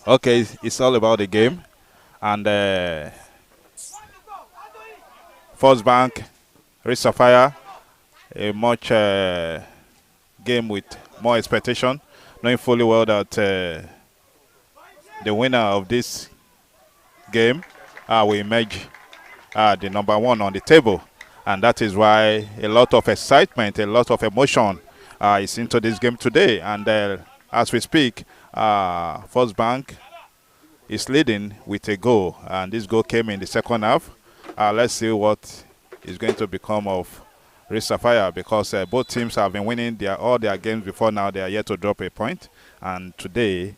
Okay, it's all about the game. And First Bank, Sapphire, a much game with more expectation, knowing fully well that the winner of this game will emerge the number one on the table. And that is why a lot of excitement, a lot of emotion is into this game today. And as we speak, First Bank is leading with a goal. And this goal came in the second half. Let's see what is going to become of Sapphire, because both teams have been winning all their games before now. They are yet to drop a point. And today,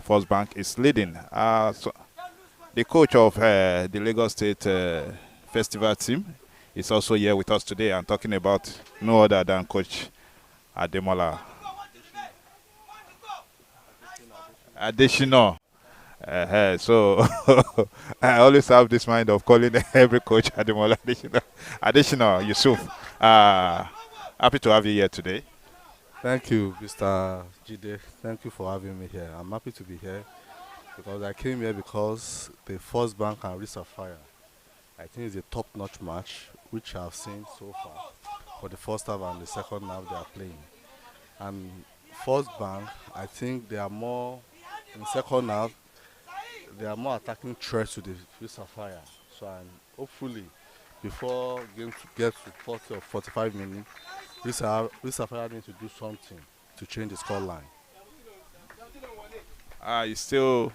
First Bank is leading. So the coach of the Lagos State Festival team is also here with us today and talking about no other than Coach Ademola Adeshino. So I always have this mind of calling every coach Ademola Adeshino. Adeshino Yusuf. Happy to have you here today. Thank you, Mr. Jide. Thank you for having me here. I'm happy to be here because I came here because the First Bank and Sapphire, I think it's a top-notch match which I've seen so far for the first half and the second half they are playing. And First Bank, I think they are more in second half. They are more attacking threats to the Sapphire. So and hopefully, before game to get to 40 or 45 minutes, Sapphire need to do something to change the scoreline. You still.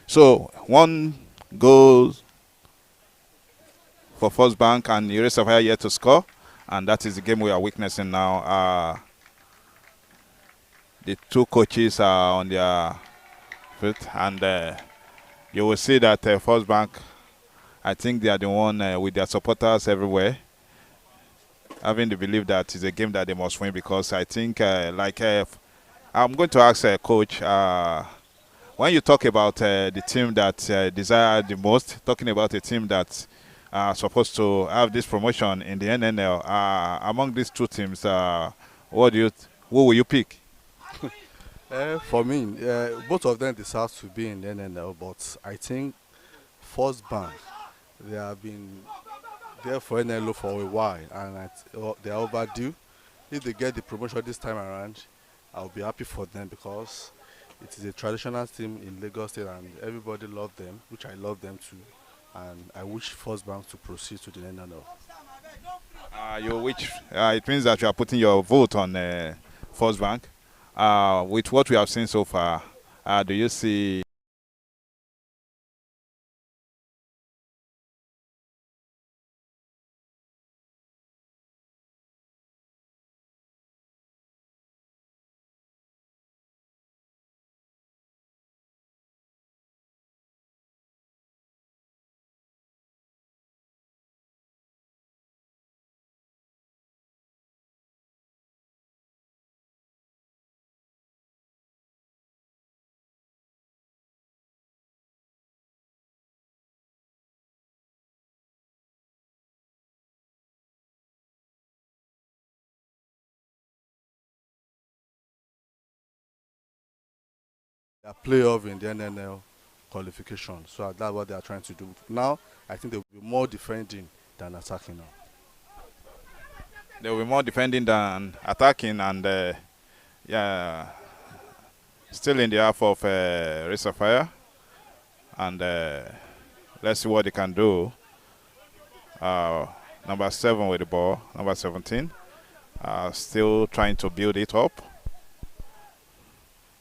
So one goes for First Bank and Sapphire yet to score, and that is the game we are witnessing now. The two coaches are on their feet, and you will see that First Bank, I think they are the one with their supporters everywhere, having the belief that it's a game that they must win, because I think, I'm going to ask Coach, when you talk about the team that desire the most, talking about a team that's supposed to have this promotion in the NNL, among these two teams, who will you pick? For me, both of them deserve to be in the NNL, but I think First Bank, they have been there for NLO for a while, and they are overdue. If they get the promotion this time around, I'll be happy for them because it is a traditional team in Lagos State and everybody loves them, which I love them too. And I wish First Bank to proceed to the NNL. It means that you are putting your vote on First Bank. With what we have seen so far, do you see They are playoff in the NNL qualification, so that's what they are trying to do. Now, I think they will be more defending than attacking now. they will be more defending than attacking? And yeah, still in the half of Sapphire, and let's see what they can do. Number 7 with the ball, number 17, still trying to build it up.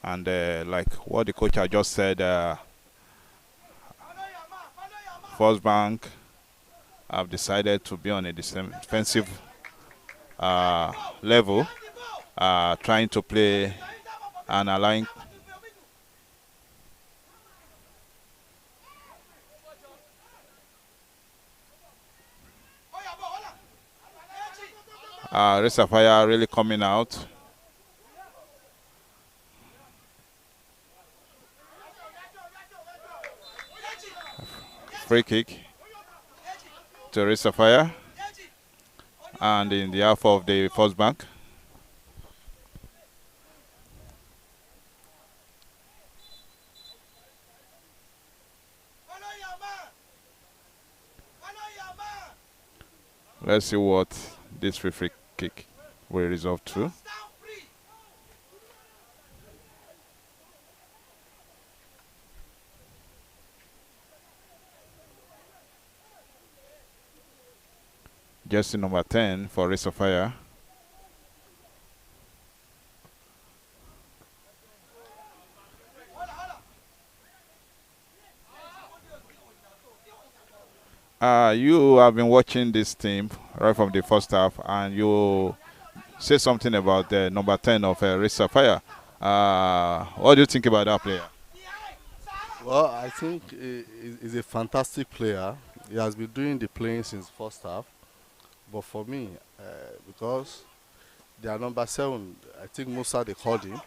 And like what the coach had just said, First Bank have decided to be on a defensive level, trying to play and allowing. Sapphire really coming out. Free kick to Sapphire. And in the half of the first bank. Let's see what this free kick will resolve to. Jersey number 10 for Sapphire. You have been watching this team right from the first half, and you say something about the number 10 of Sapphire. What do you think about that player? Well, I think he's a fantastic player. He has been doing the playing since first half. But for me, because their number 7, I think Musa, they called him.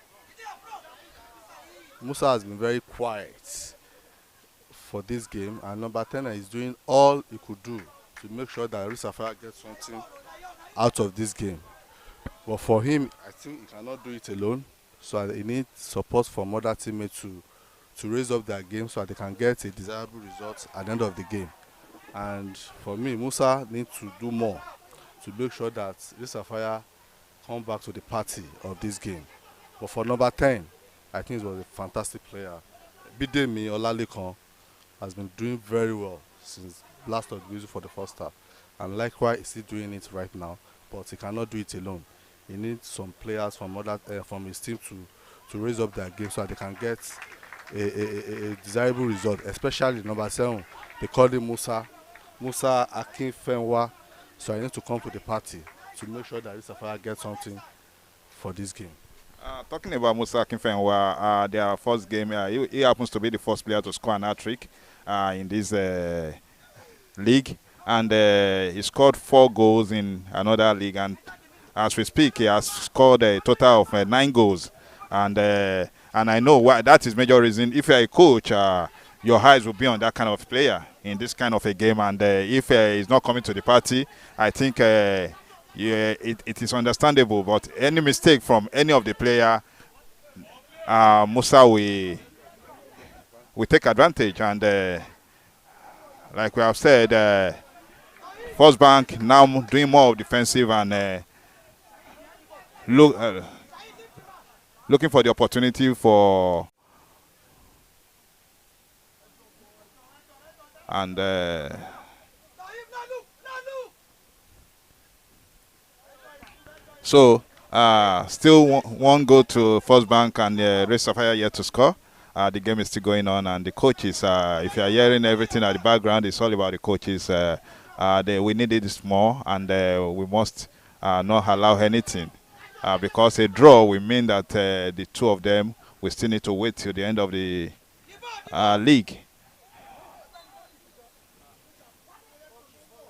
Musa has been very quiet for this game, and number 10 is doing all he could do to make sure that Sapphire gets something out of this game. But for him, I think he cannot do it alone. So he needs support from other teammates to raise up their game so that they can get a desirable result at the end of the game. And for me, Musa needs to do more to make sure that Sapphire come back to the party of this game. But for number 10, I think he was a fantastic player. Bidemi Olalekan has been doing very well since last of the music for the first half. And likewise, he's still doing it right now, but he cannot do it alone. He needs some players from his team to raise up their game so that they can get a desirable result, especially number 7. They call him Musa Akinfenwa. So I need to come to the party to make sure that Sapphire gets something for this game. Talking about Musa Akinfenwa, their first game, he happens to be the first player to score an hat-trick in this league. And he scored 4 goals in another league. And as we speak, he has scored a total of 9 goals. And I know why. That is major reason. If you're a coach, your eyes will be on that kind of player in this kind of a game. And if he's not coming to the party, I think it is understandable. But any mistake from any of the player, Musa will take advantage. And like we have said, First Bank now doing more of defensive and looking for the opportunity for and so still one goal to First Bank and Sapphire yet to score. The game is still going on, and the coaches, if you are hearing everything at the background, it's all about the coaches. We need this more, and we must not allow anything. Because a draw will mean that the two of them will still need to wait till the end of the league.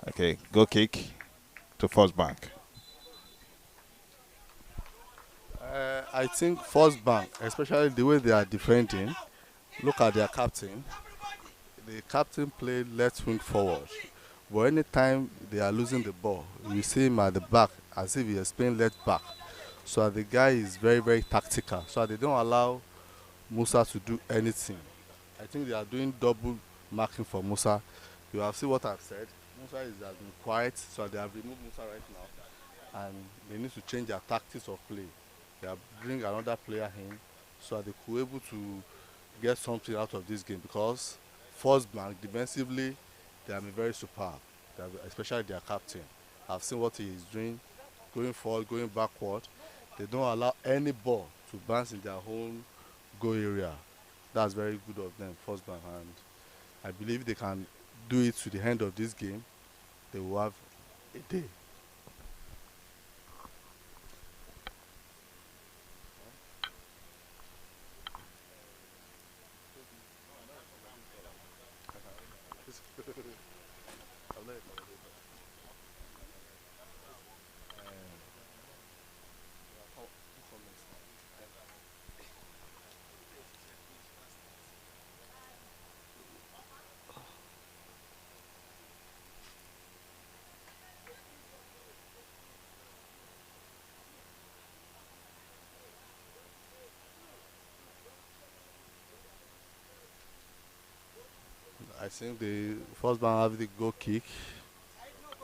Okay, goal kick to First Bank. I think First Bank, especially the way they are defending, look at their captain. The captain played left wing forward. But anytime they are losing the ball, you see him at the back as if he is playing left back. So the guy is very, very tactical. So they don't allow Musa to do anything. I think they are doing double marking for Musa. You have seen what I've said. Musa has been quiet, so they have removed Musa right now. And they need to change their tactics of play. They are bring another player in so that they could be able to get something out of this game, because First Bank defensively they have been very superb, especially their captain. I've seen what he is doing, going forward, going backward. They don't allow any ball to bounce in their own goal area. That's very good of them, First Bank, and I believe they can do it to the end of this game. They will have a day. think the first man have the goal kick.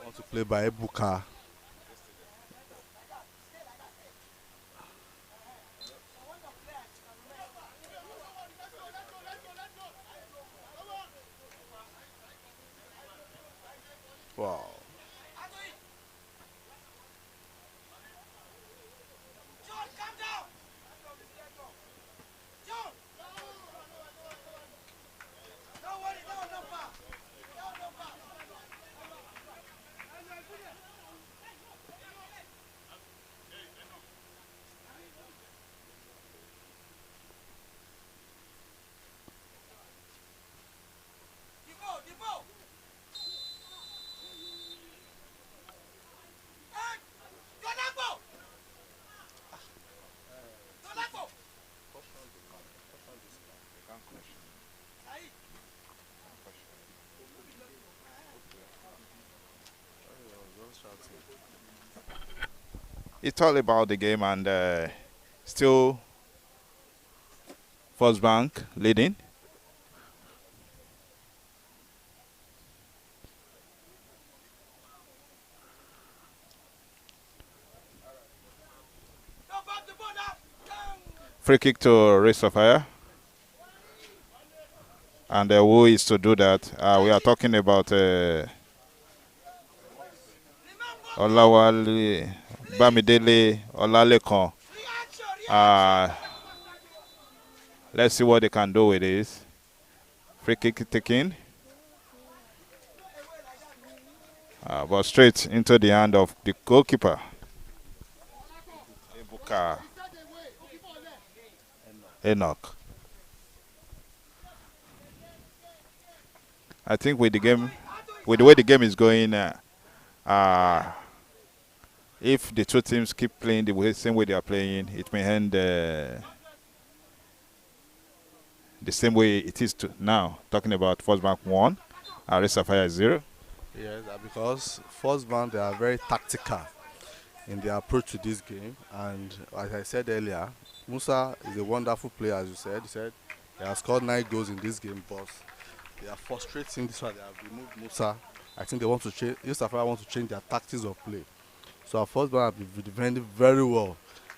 Want to play by Ebuka. Wow. It's all about the game, and still First Bank leading. Free kick to Race of Fire. And who is to do that? We are talking about Olawale, Bamidele, Olalekan. Let's see what they can do with this. Free kick taken. But straight into the hand of the goalkeeper. Ebuka Enoch. I think with the way the game is going, if the two teams keep playing the same way they are playing, it may end the same way it is now. Talking about First Bank 1, Sapphire 0. Yes, because first man they are very tactical in their approach to this game, and as I said earlier, Musa is a wonderful player. As you said, he said he has scored 9 goals in this game, but they are frustrating this one. They have removed Musa. I think they want to change. Sapphire want to change their tactics of play. So our first man have been defending very well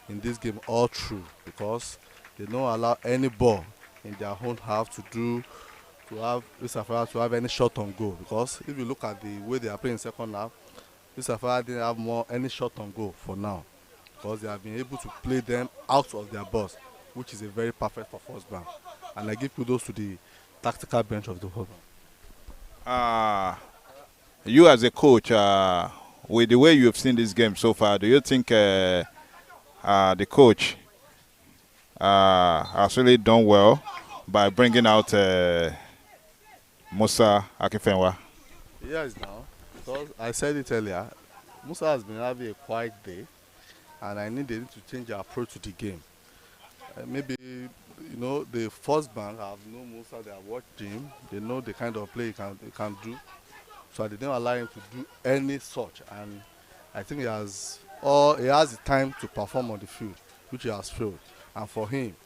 in this game all through, because they don't allow any ball in their own half to have Sapphire to have any shot on goal. Because if you look at the way they are playing in second half, Sapphire didn't have any shot on goal for now, because they have been able to play them out of their box, which is a very perfect for first bank. And I give kudos to the tactical bench of the first bank. You as a coach, with the way you have seen this game so far, do you think the coach has really done well by bringing out Musa Akinfenwa? Yes, now, because I said it earlier, Musa has been having a quiet day, and I need them to change their approach to the game. Maybe, the first bank have known Musa, they have watched him, they know the kind of play he can do, so they didn't allow him to do any such, and I think he has the time to perform on the field, which he has failed. And for him,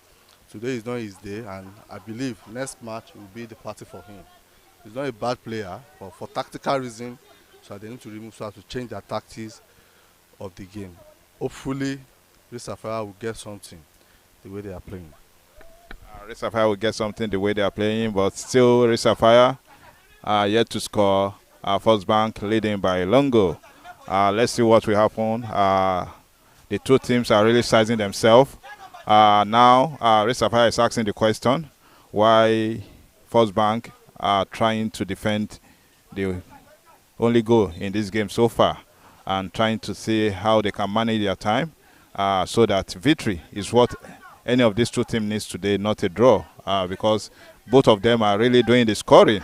today is not his day, and I believe next match will be the party for him. He's not a bad player, but for tactical reason, so they need to remove so to change their tactics of the game. Hopefully, Sapphire will get something the way they are playing. Sapphire will get something the way they are playing, but still Sapphire yet to score. First Bank leading by Longo. Let's see what will happen. The two teams are really sizing themselves. Now, Sapphire is asking the question why First Bank are trying to defend the only goal in this game so far, and trying to see how they can manage their time so that victory is what any of these two teams needs today, not a draw, because both of them are really doing the scoring.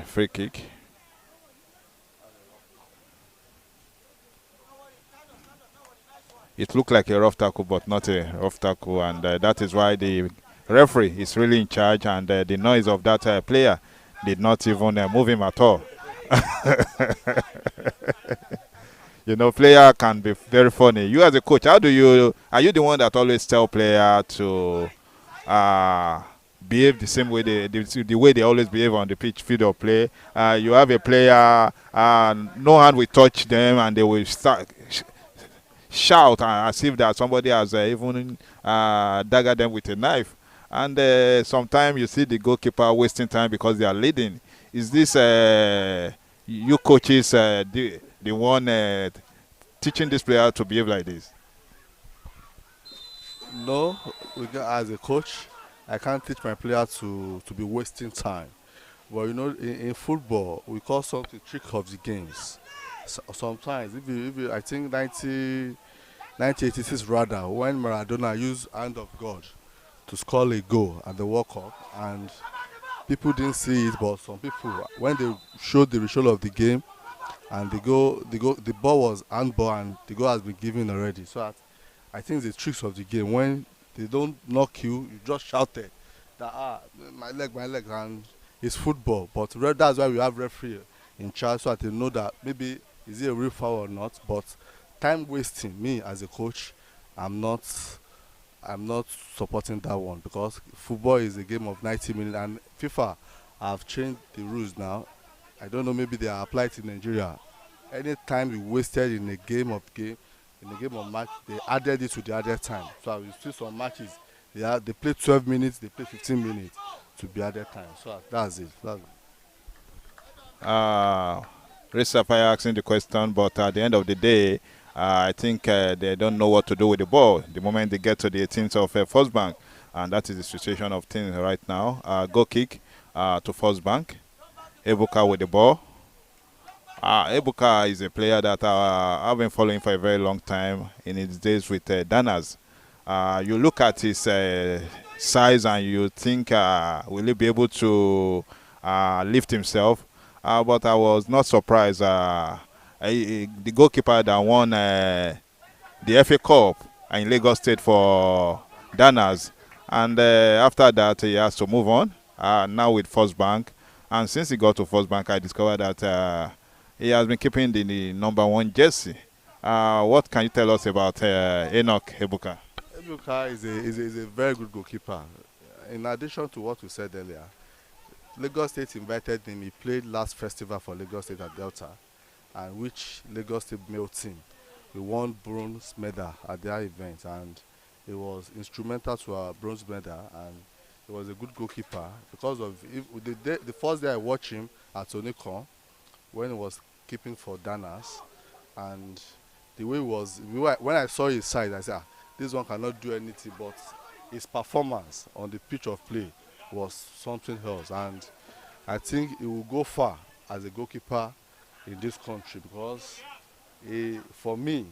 Free kick. It looked like a rough tackle, but not a rough tackle, and that is why the referee is really in charge, and the noise of that player did not even move him at all. Player can be very funny. You as a coach, are you the one that always tell player to uh, behave the same way the way they always behave on the pitch field of play. You have a player, no hand will touch them, and they will start shout as if that somebody has even daggered them with a knife. And sometimes you see the goalkeeper wasting time because they are leading. Is this you coaches the one teaching this player to behave like this? No, as a coach, I can't teach my player to be wasting time. But you know, in football, we call something trick of the games. Sometimes, I think 1986 rather, when Maradona used hand of God to score a goal at the World Cup, and people didn't see it, but some people, when they showed the result of the game, and the ball was handball, and the goal has been given already. So I think the tricks of the game, when they don't knock you, you just shouted that my leg, and it's football. But that's why we have referee in charge, so that they know that maybe is it a real foul or not. But time wasting, me as a coach, I'm not I'm not supporting that one, because football is a game of 90 minutes, and FIFA have changed the rules now. I don't know, maybe they are applied to Nigeria. Any time you wasted in a game of match, they added it to the added time. So you see some matches, they play 12 minutes, they play 15 minutes to be added time. So that's it. Uh, Sapphire asking the question, but at the end of the day, I think they don't know what to do with the ball the moment they get to the 18th of First Bank, and that is the situation of things right now. Goal kick to First Bank. Ebuka with the ball. Ebuka is a player that I've been following for a very long time in his days with Danas. You look at his size and you think, will he be able to lift himself? But I was not surprised. The goalkeeper that won the FA Cup in Lagos State for Danas, and after that he has to move on. Now with First Bank, and since he got to First Bank, I discovered that he has been keeping the number one jersey. What can you tell us about Enoch Ebuka? Ebuka is a very good goalkeeper. In addition to what we said earlier, Lagos State invited him. He played last festival for Lagos State at Delta, and which Lagos State male team. We won bronze medal at that event, and he was instrumental to our bronze medal, and he was a good goalkeeper. Because of the first day I watched him at Onikon, when he was keeping for Danas, and the way he was, when I saw his side, I said, this one cannot do anything, but his performance on the pitch of play was something else, and I think he will go far as a goalkeeper in this country, because for me,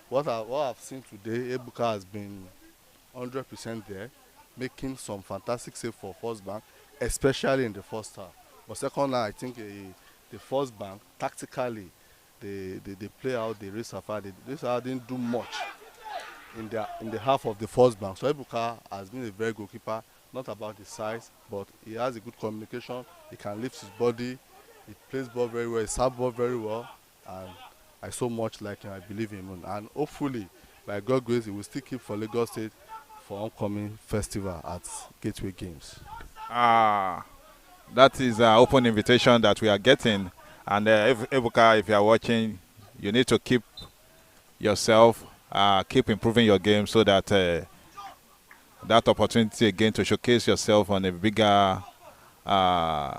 what I've seen today, Ebuka has been 100% there, making some fantastic save for First Bank, especially in the first half. But second half, I think the First Bank, tactically, they play out the race Sapphire. The race Sapphire didn't do much in the half of the First Bank. So Ebuka has been a very good goalkeeper, not about the size, but he has a good communication. He can lift his body. He plays ball very well. He serves ball very well, and I so much like him. I believe in him, and hopefully, by God's grace, he will still keep for Lagos State for upcoming festival at Gateway Games. Ah, that is an open invitation that we are getting. And if Ebuka, if you are watching, you need to keep yourself, keep improving your game so that that opportunity again to showcase yourself on a bigger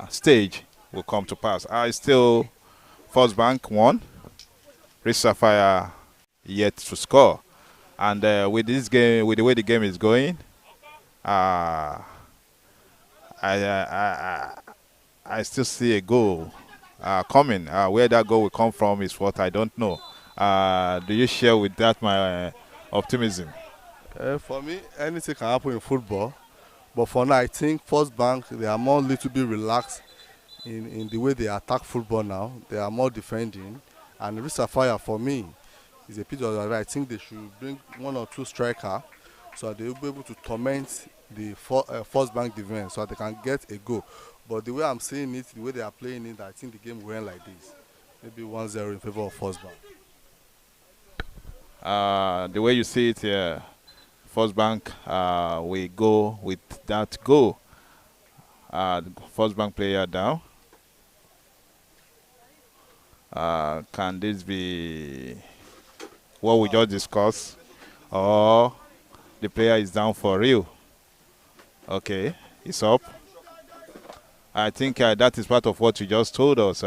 stage will come to pass. I still First Bank won, Rich Sapphire yet to score, and with this game, with the way the game is going, uh, I still see a goal coming. Where that goal will come from is what I don't know. Do you share with that my optimism? For me, anything can happen in football, but for now, I think First Bank, they are more little bit relaxed in the way they attack football now. They are more defending, and Rich Sapphire, for me, is a picture of that. I think they should bring one or two striker so that they will be able to torment the First Bank defense so that they can get a goal. But the way I'm seeing it, the way they are playing it, I think the game will end like this. Maybe 1-0 in favor of First Bank. The way you see it here, First Bank we go with that goal. First Bank player down. Can this be what we just discussed? Or the player is down for real? Okay, it's up. I think that is part of what you just told us.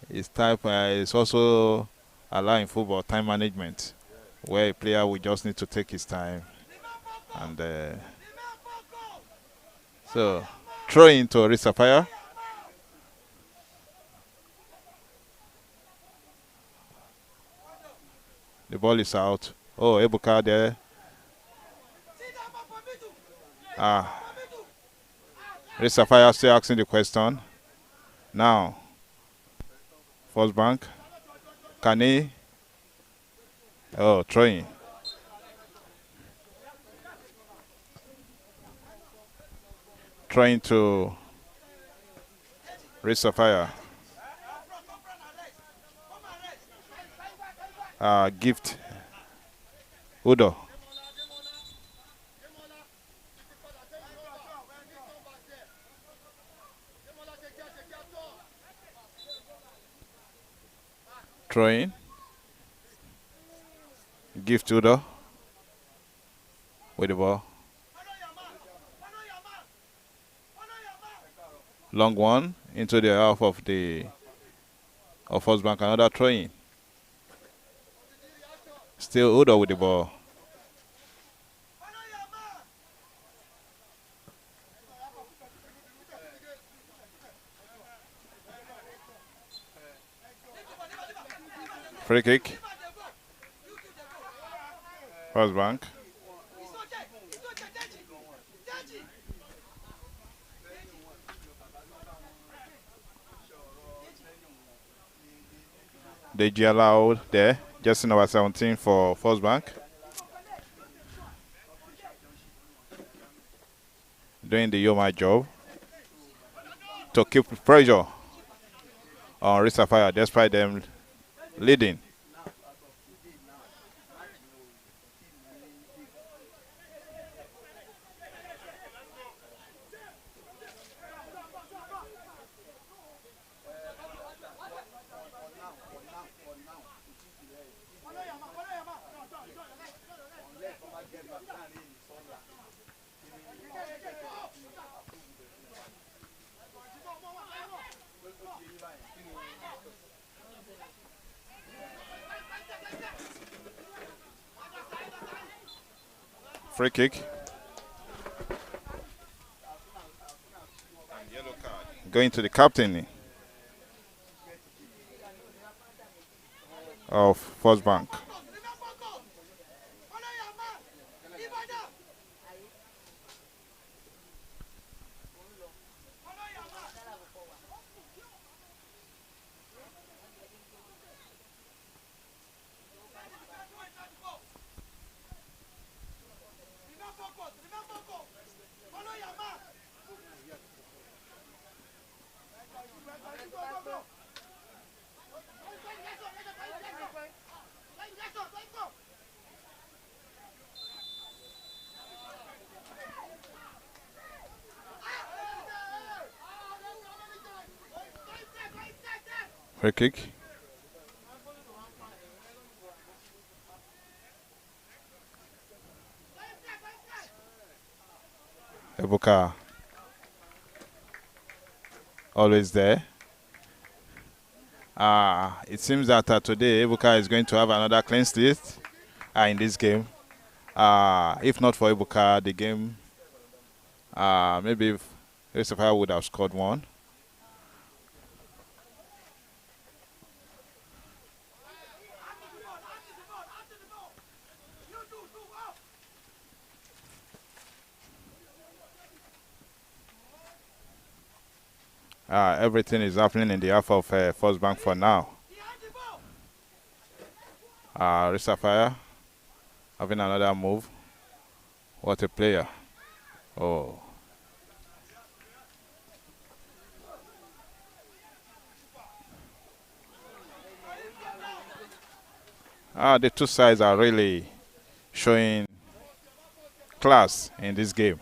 It's also allowing football time management, where a player will just need to take his time. And so, throw into Sapphire. The ball is out. Oh, Ebuka there. Sapphire still asking the question. Now, First Bank. Can he? Oh, throwing. Trying to Sapphire. Gift. Udo. Throwing. Gift Udo. With the ball. Long one into the half of First Bank. Another throwing. Still Udo with the ball. Free kick. First Bank. Deji allowed there. Just number 17 for First Bank. Doing the Yoma job to keep pressure on Sapphire despite them leading. Free kick. Going to the captain of First Bank. Free kick. Ebuka always there. It seems that today Ebuka is going to have another clean sheet in this game. If not for Ebuka, the game maybe Sapphire would have scored one. Everything is happening in the half of First Bank for now. Sapphire having another move. What a player. Oh. The two sides are really showing class in this game.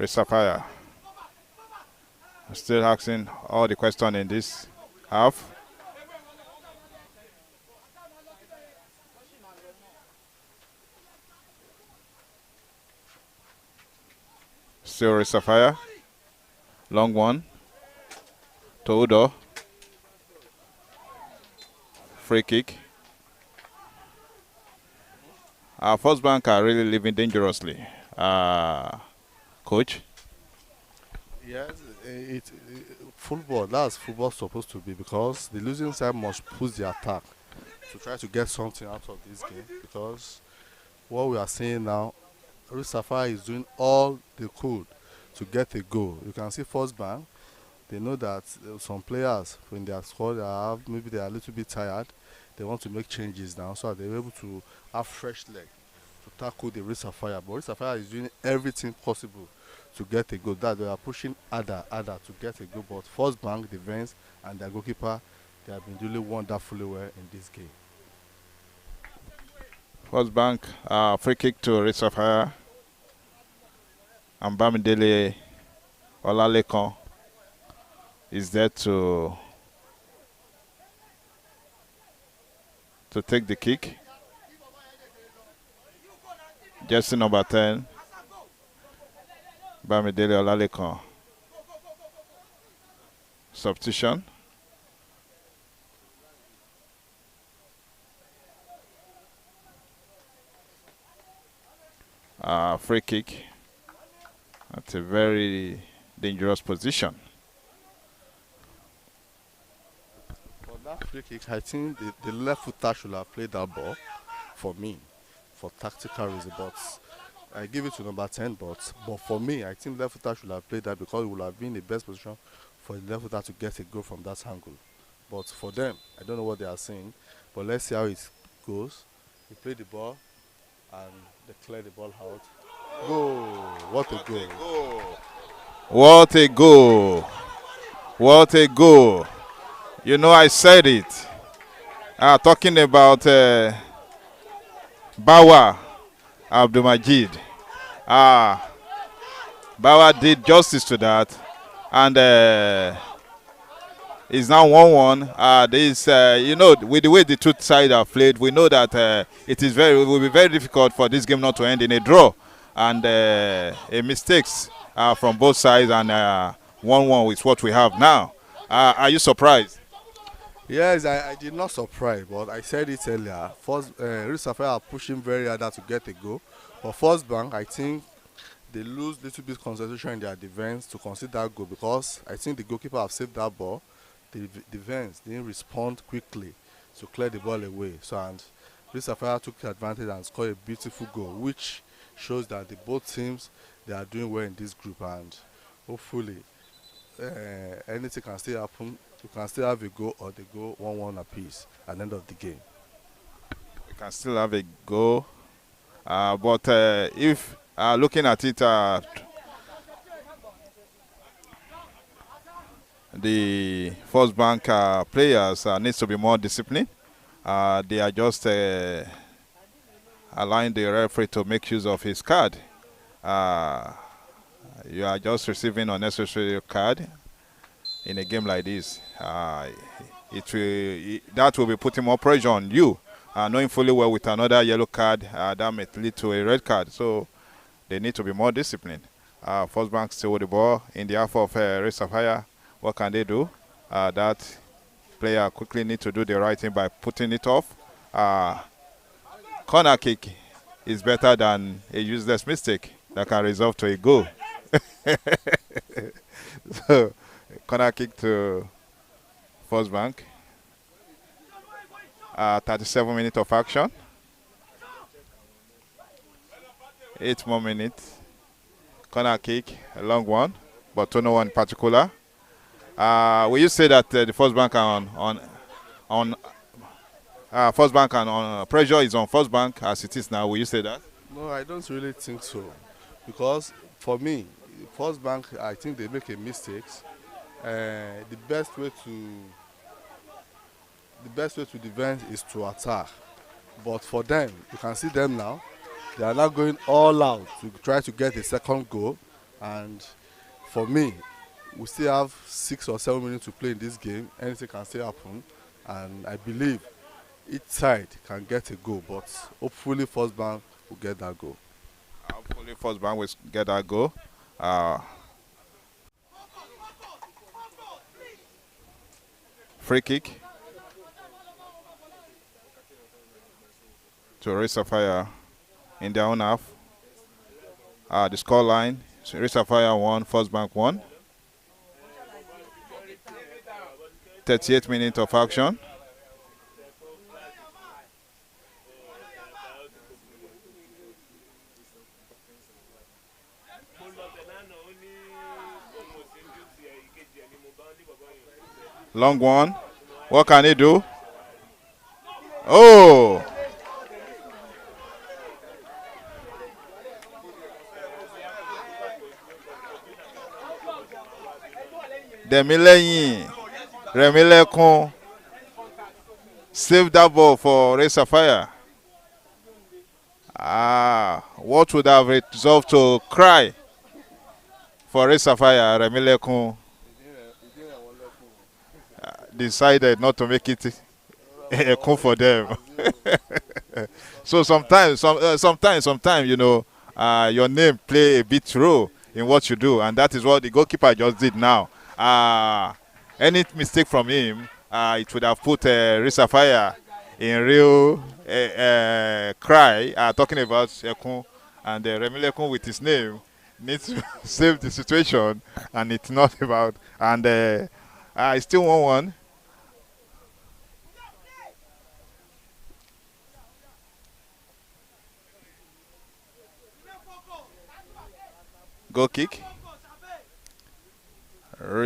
Sapphire still asking all the questions in this half. Still Sapphire. Long one. To Udo. Free kick. Our first bank are really living dangerously. Coach? Yes, football. That's football supposed to be, because the losing side must push the attack to try to get something out of this game. Because what we are seeing now, Sapphire is doing all they could to get a goal. You can see first bank. They know that some players in their squad maybe they are a little bit tired. They want to make changes now, so that they're able to have fresh leg to tackle the Sapphire. But Sapphire is doing everything possible to get a goal. That they are pushing harder to get a goal. But first bank, defense, and their goalkeeper, they have been doing wonderfully well in this game. First bank, free kick to Sapphire. And Bamidele Olalekan is there to take the kick. Jersey number 10, Bamidele Olalekan. Substitution. Free kick. That's a very dangerous position. For that free kick, I think the left footer should have played that ball for me, for tactical reasons. But I give it to number 10. But for me, I think left footer should have played that, because it would have been the best position for the left footer to get a goal from that angle. But for them, I don't know what they are saying. But let's see how it goes. He played the ball and they cleared the ball out. Goal! What a goal! What a goal! What a goal! You know, I said it. Talking about Bawa Abdulmajid. Bawa did justice to that, and it's now 1-1. You know, with the way the two sides are played, we know that it will be very difficult for this game not to end in a draw, and a mistakes from both sides, and 1-1 is what we have now. Are you surprised? Yes, I did not surprise, but I said it earlier. First, Sapphire are pushing very hard to get a goal, but first bank, I think they lose little bit concentration in their defense to concede that goal, because I think the goalkeeper have saved that ball. The defense didn't respond quickly to clear the ball away. So, and Sapphire took advantage and scored a beautiful goal, which shows that both teams, they are doing well in this group, and hopefully anything can still happen. You can still have a goal, or they go 1-1 apiece at the end of the game. We can still have a goal, but if looking at it, the first bank players needs to be more disciplined. They are just allowing the referee to make use of his card. You are just receiving unnecessary card in a game like this. That will be putting more pressure on you, knowing fully well with another yellow card that may lead to a red card. So they need to be more disciplined. First bank still with the ball in the half of Sapphire. What can they do? That player quickly need to do the right thing by putting it off. Corner kick is better than a useless mistake that can result to a goal. So, corner kick to First Bank. 37 minutes of action. 8 more minutes. Corner kick, a long one, but to no one in particular. Will you say that the First Bank on First Bank and on pressure is on First Bank as it is now? Will you say that? No, I don't really think so. Because for me, First Bank, I think they make a mistake. The best way to defend is to attack. But for them, you can see them now. They are now going all out to try to get a second goal. And for me, we still have 6 or 7 minutes to play in this game. Anything can still happen. And I believe each side can get a goal. But hopefully First Bank will get that goal. Hopefully First Bank will get that goal. Free kick to Sapphire in their own half. The score line, Sapphire 1, First Bank 1. 38 minutes of action. Long one. What can he do? Oh! Demileyin, Remilekun saved that ball for Sapphire. What would have resolved to cry for Sapphire? Remilekun decided not to make it a call for them. So sometimes, you know, your name play a big role in what you do, and that is what the goalkeeper just did now. Any mistake from him, it would have put Sapphire in real cry. Talking about Ekun, and Remilekun with his name needs to save the situation, and it's not about. And it's still 1-1. Goal kick.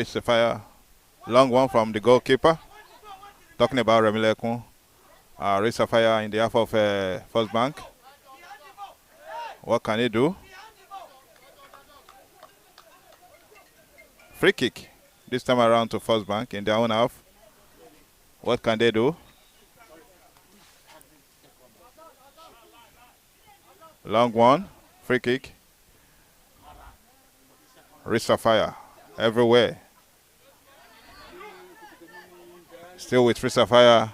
Sapphire. Long one from the goalkeeper. Talking about Remilekun. Sapphire in the half of First Bank. What can he do? Free kick. This time around to First Bank in their own half. What can they do? Long one. Free kick. Sapphire everywhere. Still with Sapphire.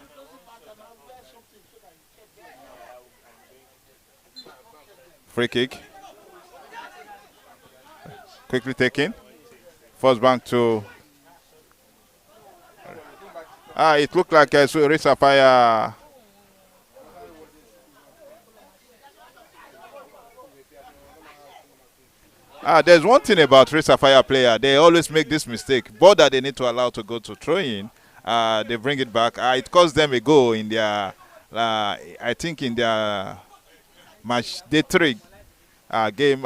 Free kick. Quickly taken. First Bank to. It looked like Sapphire. There's one thing about Sapphire player. They always make this mistake. Ball that they need to allow to go to throw in, they bring it back. It cost them a goal in their, I think in their match day 3 game.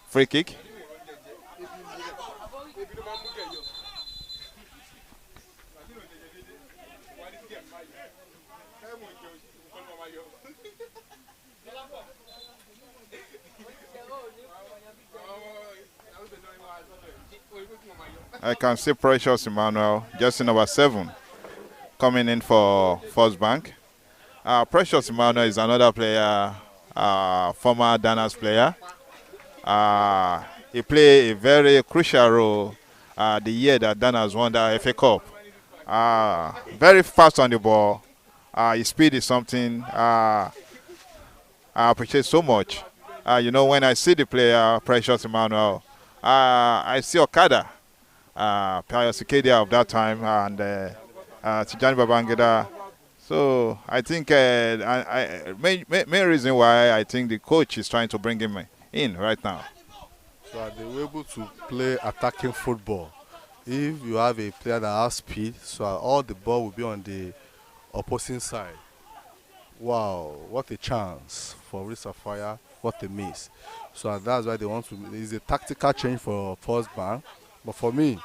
Free kick. I can see Precious Emmanuel, jersey number 7, coming in for First Bank. Precious Emmanuel is another player, former Danas player. He played a very crucial role the year that Danas won the FA Cup. Very fast on the ball. His speed is something I appreciate so much. You know, when I see the player, Precious Emmanuel, I see Okada, Pius Ikedia of that time, and Tijani Babangida. So I think main reason why I think the coach is trying to bring him in right now. So they were able to play attacking football. If you have a player that has speed, so all the ball will be on the opposing side. Wow, what a chance for Reed Sapphire, what a miss. So that's why they want to. It's a tactical change for first bank, but for me,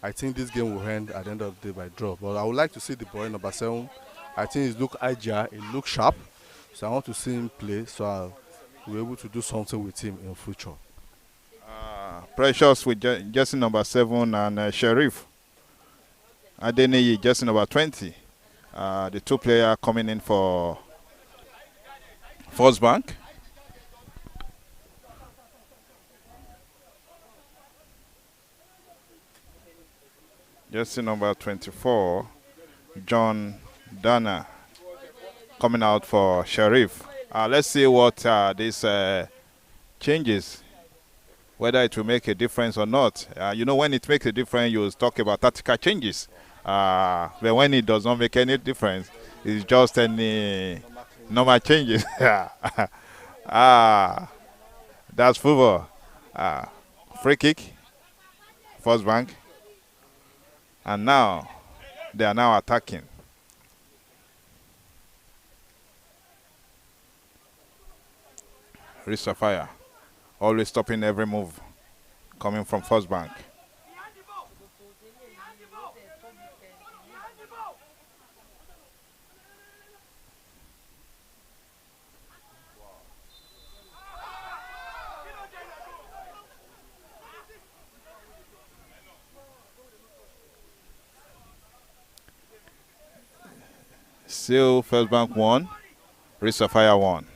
I think this game will end at the end of the day by draw. But I would like to see the boy number 7. I think he look agile, he look sharp. So I want to see him play so I'll be able to do something with him in future. Precious with jersey number 7 and Sheriff Adeniyi jersey number 20. The two players coming in for First Bank. Jersey number 24, John Dana coming out for Sheriff. Let's see what this changes, whether it will make a difference or not. You know, when it makes a difference, you talk about tactical changes. But when it does not make any difference, it's just any normal changes. That's football. Free kick, First Bank. And now, they are now attacking. Sapphire, always stopping every move coming from First Bank. Still First Bank 1, Sapphire 1.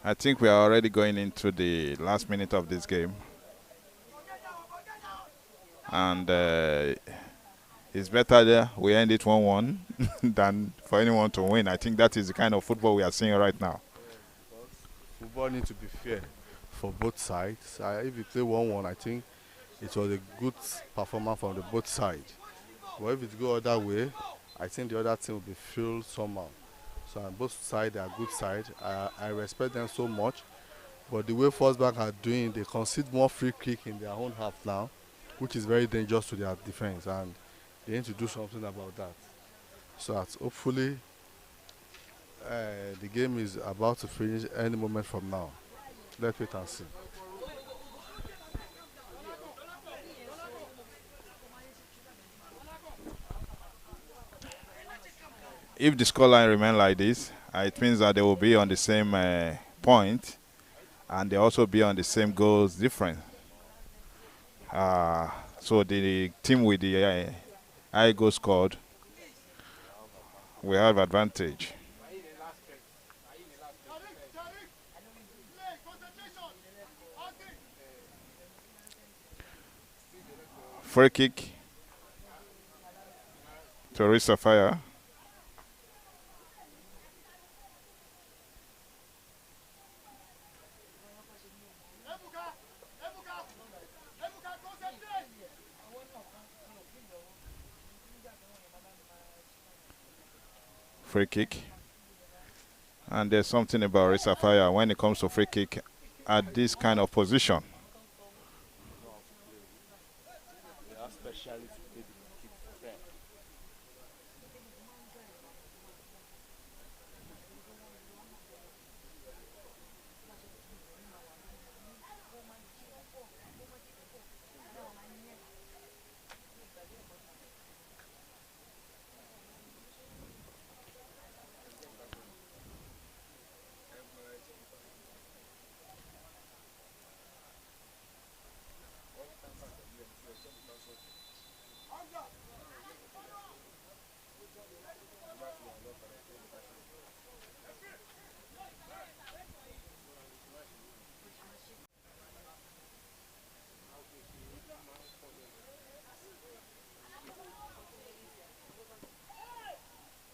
I think we are already going into the last minute of this game. And it's better that we end it 1-1 than for anyone to win. I think that is the kind of football we are seeing right now. Football needs to be fair for both sides. If you play 1-1, I think it was a good performance from the both sides. But if it go other way, I think the other team will be filled somehow. So on both sides, they are good sides. I respect them so much. But the way First Bank are doing, they concede more free kick in their own half now, which is very dangerous to their defense. And they need to do something about that. So that hopefully the game is about to finish any moment from now. Let's wait and see. If the scoreline remains like this, it means that they will be on the same point, and they also be on the same goals difference. So the team with the high goal scored will have advantage. Free kick to Sapphire. Free kick. And there's something about Sapphire when it comes to free kick at this kind of position.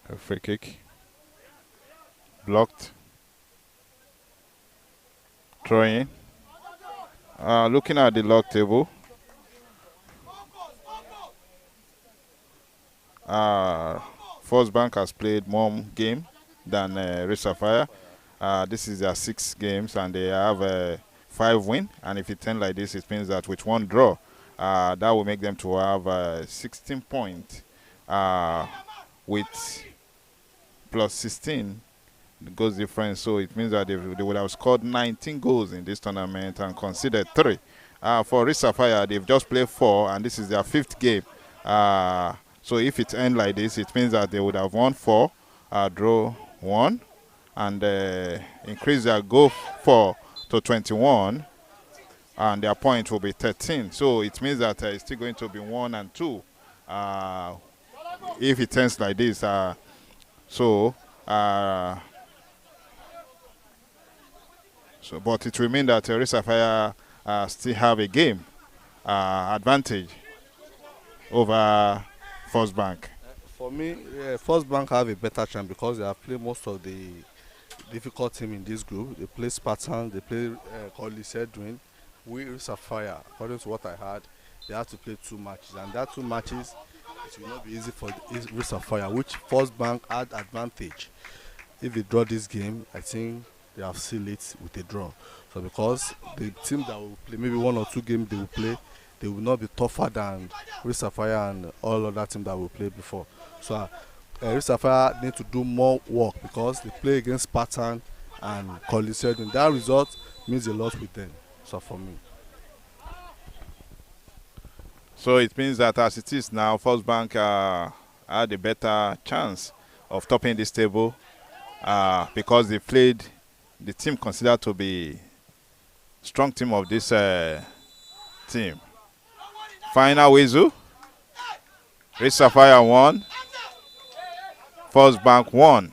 A free kick. Blocked. Throwing. Looking at the log table. First Bank has played more game than Sapphire. This is their 6 games, and they have 5 win, and if it ends like this, it means that with 1 draw, that will make them to have 16 points with plus 16 goals difference. So it means that they would have scored 19 goals in this tournament and conceded 3. For Risk Sapphire, they've just played 4, and this is their 5th game. So if it ends like this, it means that they would have won 4, draw 1, and increase their goal for to 21, and their point will be 13. So it means that it's still going to be 1 and 2 if it ends like this. But it remains that Risk Sapphire still have a game advantage over First Bank. For me, First Bank have a better chance because they have played most of the difficult team in this group. They play Spartan, they play Collis Edwin. We Sapphire, according to what I heard, they have to play 2 matches, and that 2 matches it will not be easy for Sapphire, which First Bank had advantage. If they draw this game, I think they have sealed it with a draw. So because the team that will play, maybe 1 or 2 games they will play, they will not be tougher than Risk Sapphire and all other teams that will play before. So Risk Sapphire need to do more work because they play against Spartan and Collis Edwin. That result means a lot with them. So for me. So it means that as it is now, First Bank had a better chance of topping this table because they played the team considered to be strong team of this team. Final whistle. Risk Sapphire 1, First Bank 1.